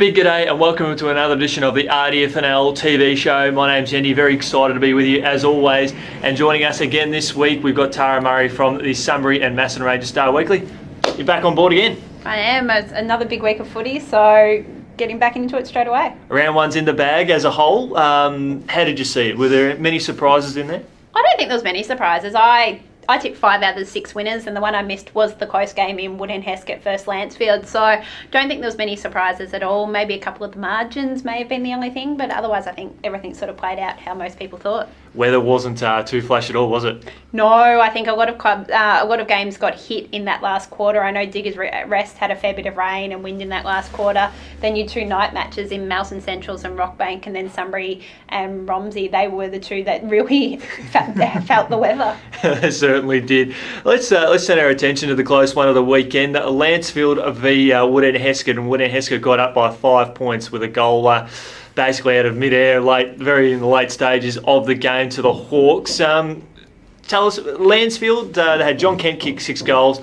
big g'day and welcome to another edition of the RDFNL TV show. My name's Yeendy, very excited to be with you as always. And joining us again this week, we've got Tara Murray from the Sunbury and Masson Ranger Star Weekly. You're back on board again. I am. It's another big week of footy, so getting back into it straight away. Round one's in the bag as a whole. How did you see it? Were there many surprises in there? I don't think there was many surprises. I tipped 5 out of the 6 winners, and the one I missed was the close game in Wood End Heskett versus Lancefield. So don't think there was many surprises at all. Maybe a couple of the margins may have been the only thing, but otherwise I think everything sort of played out how most people thought. Weather wasn't too flash at all, was it? No, I think a lot of games got hit in that last quarter. I know Diggers Rest had a fair bit of rain and wind in that last quarter. Then your 2 night matches in Melton Centrals and Rockbank, and then Sunbury and Romsey, they were the two that really felt the weather. They certainly did. Let's turn our attention to the close one of the weekend. Lancefield v Wood End Heskett, and Wood End Heskett got up by 5 points with a goal basically out of mid-air, very in the late stages of the game to the Hawks. Tell us, Lancefield, they had John Kent kick 6 goals.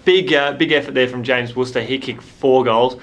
Big effort there from James Worcester. He kicked 4 goals.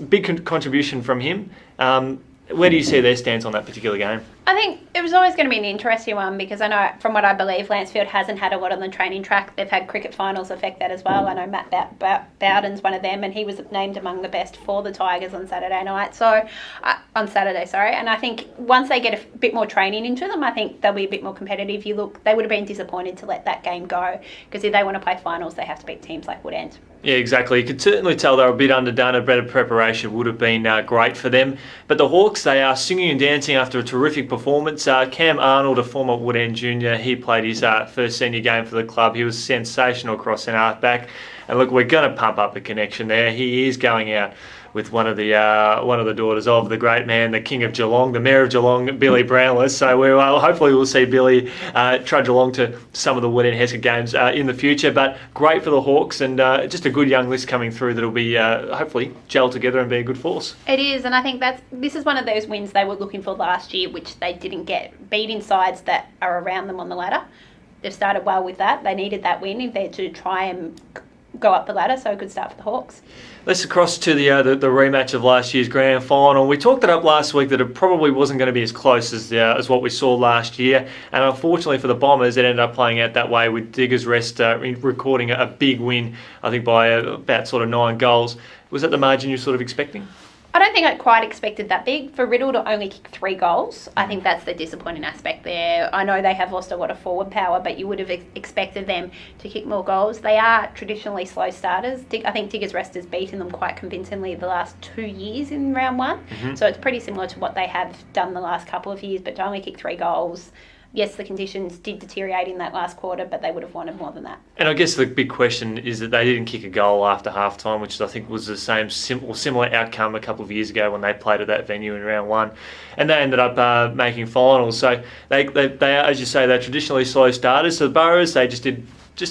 Big contribution from him. Where do you see their stance on that particular game? I think it was always going to be an interesting one because I know, from what I believe, Lancefield hasn't had a lot on the training track. They've had cricket finals affect that as well. I know Matt Bowden's one of them, and he was named among the best for the Tigers on Saturday. And I think once they get a bit more training into them, I think they'll be a bit more competitive. They would have been disappointed to let that game go because if they want to play finals, they have to beat teams like Wood End. Yeah, exactly. You could certainly tell they were a bit underdone. A better preparation would have been great for them. But the Hawks, they are singing and dancing after a terrific performance. Cam Arnold, a former Wood End junior, he played his first senior game for the club. He was sensational across and halfback. And look, we're going to pump up the connection there. He is going out with one of the daughters of the great man, the King of Geelong, the Mayor of Geelong, Billy Brownless. So hopefully we'll see Billy trudge along to some of the Wood End Heskett games in the future. But great for the Hawks, and just a good young list coming through that'll be hopefully gel together and be a good force. It is, and I think this is one of those wins they were looking for last year, which they didn't get, beating sides that are around them on the ladder. They've started well with that. They needed that win if they're to try and go up the ladder, so a good start for the Hawks. Let's cross to the rematch of last year's grand final. We talked it up last week that it probably wasn't going to be as close as what we saw last year, and unfortunately for the Bombers, it ended up playing out that way with Diggers Rest recording a big win, I think by about sort of 9 goals. Was that the margin you were sort of expecting? I don't think I quite expected that big. For Riddle to only kick 3 goals, I think that's the disappointing aspect there. I know they have lost a lot of forward power, but you would have expected them to kick more goals. They are traditionally slow starters. I think Diggers Rest has beaten them quite convincingly the last 2 years in round 1. Mm-hmm. So it's pretty similar to what they have done the last couple of years, but to only kick 3 goals. Yes, the conditions did deteriorate in that last quarter, but they would have wanted more than that. And I guess the big question is that they didn't kick a goal after half-time, which I think was the same similar outcome a couple of years ago when they played at that venue in round 1. And they ended up making finals. So they are, as you say, they're traditionally slow starters. So the Burrows, they just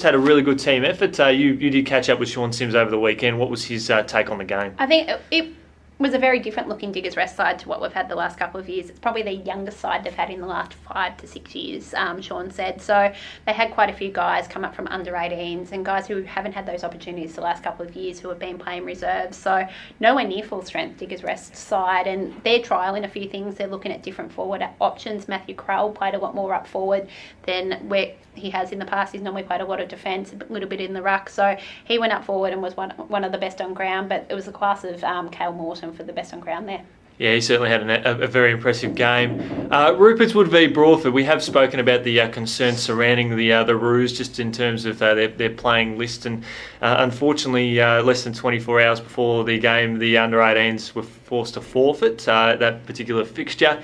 had a really good team effort. You did catch up with Sean Sims over the weekend. What was his take on the game? I think it was a very different looking Diggers Rest side to what we've had the last couple of years. It's probably the youngest side they've had in the last 5 to 6 years, Sean said. So they had quite a few guys come up from under 18s and guys who haven't had those opportunities the last couple of years who have been playing reserves. So nowhere near full strength Diggers Rest side, and they're trialling a few things. They're looking at different forward options. Matthew Crowell played a lot more up forward than where he has in the past. He's normally played a lot of defence, a little bit in the ruck. So he went up forward and was one of the best on ground, but it was the class of Cale Morton for the best on ground there. Yeah, he certainly had a very impressive game. Rupertswood v Broadford, we have spoken about the concerns surrounding the Roos just in terms of their playing list, and unfortunately less than 24 hours before the game, the under-18s were forced to forfeit that particular fixture.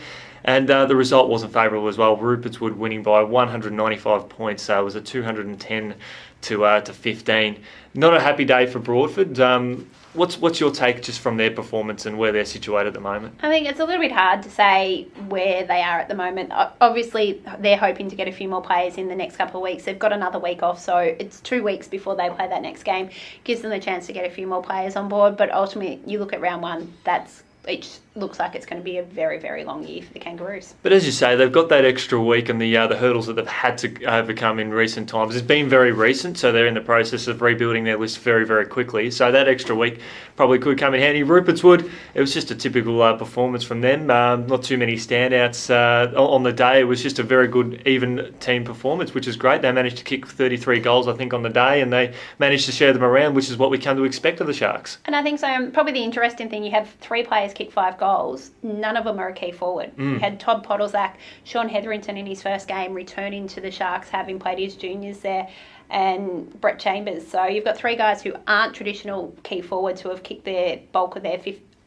And the result wasn't favourable as well. Rupertswood winning by 195 points. It was a 210 to 15. Not a happy day for Broadford. What's your take just from their performance and where they're situated at the moment? I think it's a little bit hard to say where they are at the moment. Obviously, they're hoping to get a few more players in the next couple of weeks. They've got another week off, so it's 2 weeks before they play that next game. Gives them the chance to get a few more players on board, but ultimately, you look at round 1, that's looks like it's going to be a very, very long year for the Kangaroos. But as you say, they've got that extra week, and the hurdles that they've had to overcome in recent times has been very recent, so they're in the process of rebuilding their list very, very quickly. So that extra week probably could come in handy. Rupert's Wood, it was just a typical performance from them. Not too many standouts on the day. It was just a very good, even team performance, which is great. They managed to kick 33 goals, I think, on the day, and they managed to share them around, which is what we come to expect of the Sharks. And I think so. Probably the interesting thing, you had 3 players kick 5 goals. None of them are a key forward. You had Todd Podolzak, Sean Hetherington in his first game returning to the Sharks, having played his juniors there, and Brett Chambers. So you've got 3 guys who aren't traditional key forwards who have kicked their bulk of their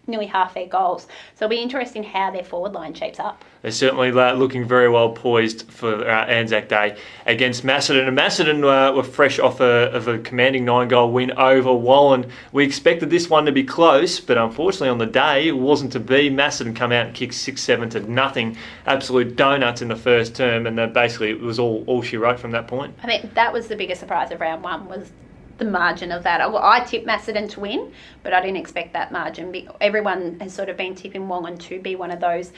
nearly half their goals. So it'll be interesting how their forward line shapes up. They're certainly looking very well poised for Anzac Day against Macedon. And Macedon were fresh off of a commanding 9-goal win over Wallen. We expected this one to be close, but unfortunately on the day it wasn't to be. Macedon come out and kicked 6-7 to nothing. Absolute donuts in the first term, and basically it was all she wrote from that point. I think that was the biggest surprise of round 1, was the margin of that. I tipped Macedon to win, but I didn't expect that margin. Everyone has sort of been tipping Wallen to be one of those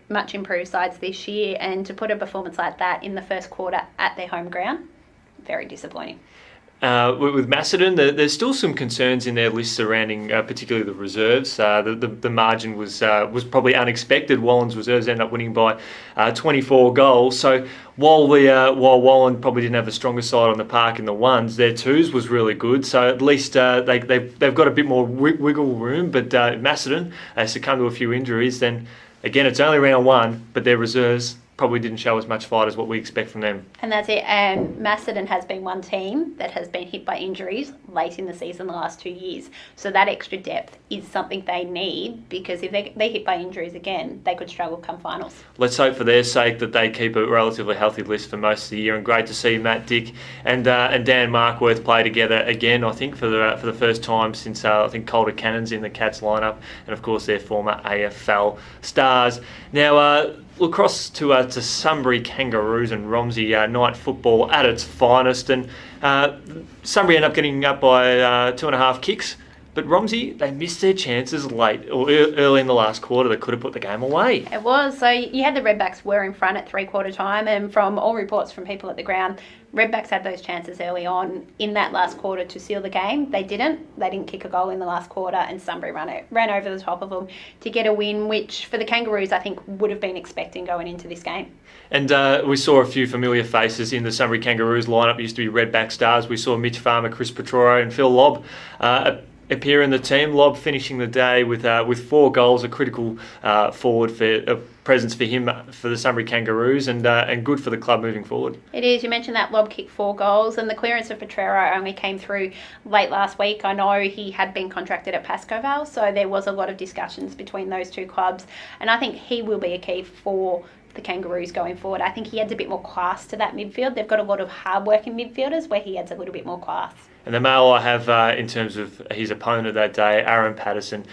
much improved sides this year, and to put a performance like that in the first quarter at their home ground, very disappointing. With Macedon, there's still some concerns in their list surrounding particularly the reserves. The margin was probably unexpected. Wallen's reserves ended up winning by 24 goals. So while Wallen probably didn't have the strongest side on the park in the ones, their twos was really good. So at least they've got a bit more wiggle room. But Macedon, they succumbed to a few injuries. Then again, it's only round 1, but their reserves probably didn't show as much fight as what we expect from them. And that's it. And Macedon has been one team that has been hit by injuries late in the season the last 2 years. So that extra depth is something they need, because if they hit by injuries again, they could struggle come finals. Let's hope for their sake that they keep a relatively healthy list for most of the year. And great to see Matt Dick and Dan Markworth play together again, I think, for the first time since I think Calder Cannon's in the Cats lineup, and of course their former AFL stars. Now, we'll cross to Sunbury Kangaroos and Romsey night football at its finest, and Sunbury end up getting up by 2.5 kicks, but Romsey, they missed their chances late or early in the last quarter that could have put the game away. It was. So you had the Redbacks were in front at 3/4 time, and from all reports from people at the ground, Redbacks had those chances early on in that last quarter to seal the game. They didn't. They didn't kick a goal in the last quarter, and Sunbury ran over the top of them to get a win, which for the Kangaroos I think would have been expecting going into this game. And we saw a few familiar faces in the Sunbury Kangaroos lineup. It used to be Redback stars. We saw Mitch Farmer, Chris Petroro and Phil Lobb appear in the team. Lobb finishing the day with 4 goals, a critical forward for presence for him for the Sunbury Kangaroos, and good for the club moving forward. It is. You mentioned that Lobb kicked 4 goals, and the clearance of Petrero only came through late last week. I know he had been contracted at Pascoval, so there was a lot of discussions between those two clubs, and I think he will be a key for the Kangaroos going forward. I think he adds a bit more class to that midfield. They've got a lot of hard-working midfielders where he adds a little bit more class. And the male I have in terms of his opponent that day, Aaron Patterson,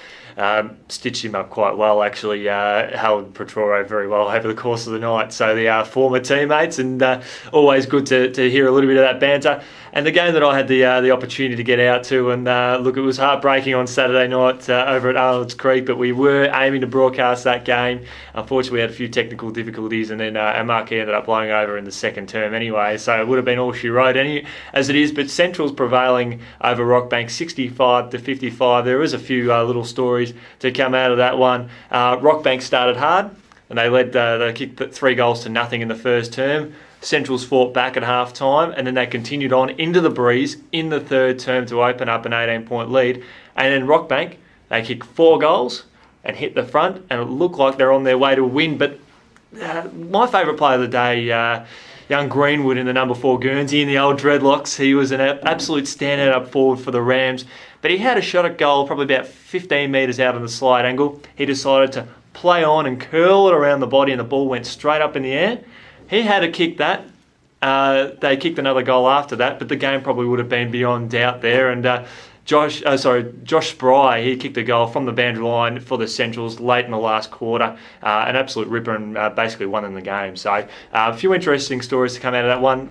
stitched him up quite well, actually. Held Petroro very well over the course of the night. So they are former teammates, and always good to hear a little bit of that banter. And the game that I had the opportunity to get out to, and look, it was heartbreaking on Saturday night over at Arnold's Creek, but we were aiming to broadcast that game. Unfortunately, we had a few technical difficulties, and then our marquee ended up blowing over in the second term anyway, so it would have been all she wrote as it is. But Central's prevailing over Rockbank 65-55. There was a few little stories to come out of that one. Rockbank started hard, and they kicked 3 goals to nothing in the first term. Centrals fought back at half time, and then they continued on into the breeze in the third term to open up an 18-point lead. And then Rockbank, they kicked 4 goals and hit the front, and it looked like they're on their way to a win. But my favourite player of the day, young Greenwood in the number 4 Guernsey in the old dreadlocks, he was an absolute standout up forward for the Rams. But he had a shot at goal probably about 15 metres out on the slide angle. He decided to play on and curl it around the body, and the ball went straight up in the air. He had to kick that. They kicked another goal after that, but the game probably would have been beyond doubt there. And Josh Spry, he kicked a goal from the boundary line for the Centrals late in the last quarter. An absolute ripper, and basically won in the game. So a few interesting stories to come out of that one.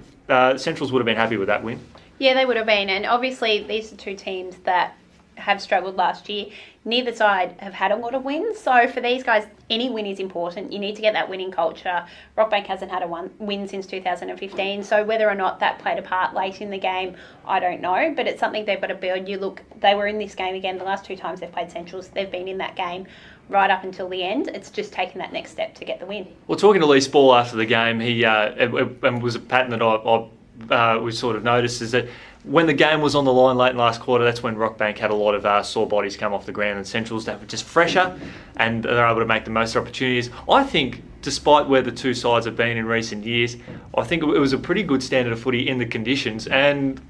Centrals would have been happy with that win. Yeah, they would have been. And obviously these are two teams that have struggled last year. Neither side have had a lot of wins. So for these guys, any win is important. You need to get that winning culture. Rockbank hasn't had a win since 2015. So whether or not that played a part late in the game, I don't know. But it's something they've got to build. They were in this game again. The last 2 times they've played Centrals, they've been in that game right up until the end. It's just taking that next step to get the win. Well, talking to Lee Spall after the game, it was a pattern that we sort of noticed, is that when the game was on the line late in last quarter, that's when Rockbank had a lot of sore bodies come off the ground, and Centrals, they were just fresher and they're able to make the most of opportunities. I think, despite where the two sides have been in recent years, I think it was a pretty good standard of footy in the conditions, and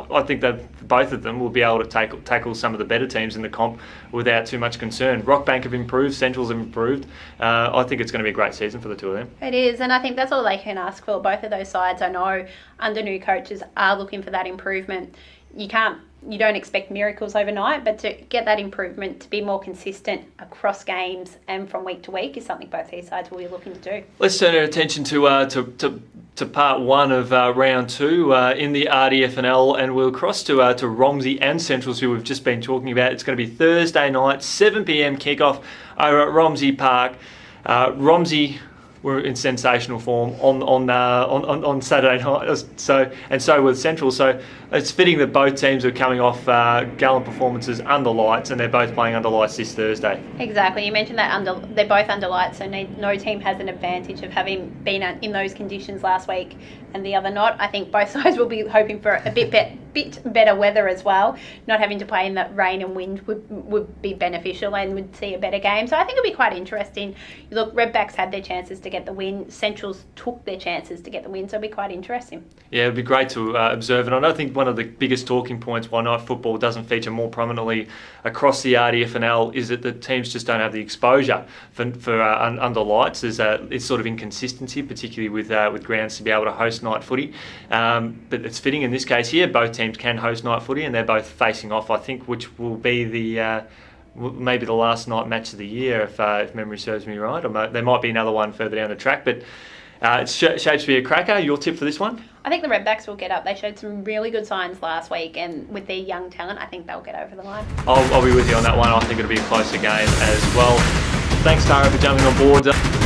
I think that both of them will be able to tackle some of the better teams in the comp without too much concern. Rockbank have improved, Centrals have improved. I think it's going to be a great season for the two of them. It is, and I think that's all they can ask for. Both of those sides, I know, under new coaches, are looking for that improvement. You don't expect miracles overnight, but to get that improvement, to be more consistent across games and from week to week, is something both these sides will be looking to do. Let's turn our attention to part 1 of round 2 in the RDFNL, and we'll cross to Romsey and Centrals, who we've just been talking about. It's going to be Thursday night, 7 p.m. kickoff over at Romsey Park. Romsey were in sensational form on Saturday night, so with Central. So it's fitting that both teams are coming off gallant performances under lights, and they're both playing under lights this Thursday. Exactly. You mentioned that they're both under lights, so no team has an advantage of having been in those conditions last week and the other not. I think both sides will be hoping for a bit better weather as well. Not having to play in that rain and wind would be beneficial, and would see a better game. So I think it'll be quite interesting. Look, Redbacks had their chances to get the win. Centrals took their chances to get the win, so it'll be quite interesting. Yeah, it'd be great to observe. And I don't think one of the biggest talking points why night football doesn't feature more prominently across the RDFNL is that the teams just don't have the exposure for under lights. It's sort of inconsistency, particularly with grounds to be able to host night footy. But it's fitting in this case here. Both teams can host night footy, and they're both facing off, I think, which will be maybe the last night match of the year, if memory serves me right. Or there might be another one further down the track, but it shapes to be a cracker. Your tip for this one? I think the Redbacks will get up. They showed some really good signs last week, and with their young talent, I think they'll get over the line. I'll be with you on that one. I think it'll be a closer game as well. Thanks, Tara, for jumping on board.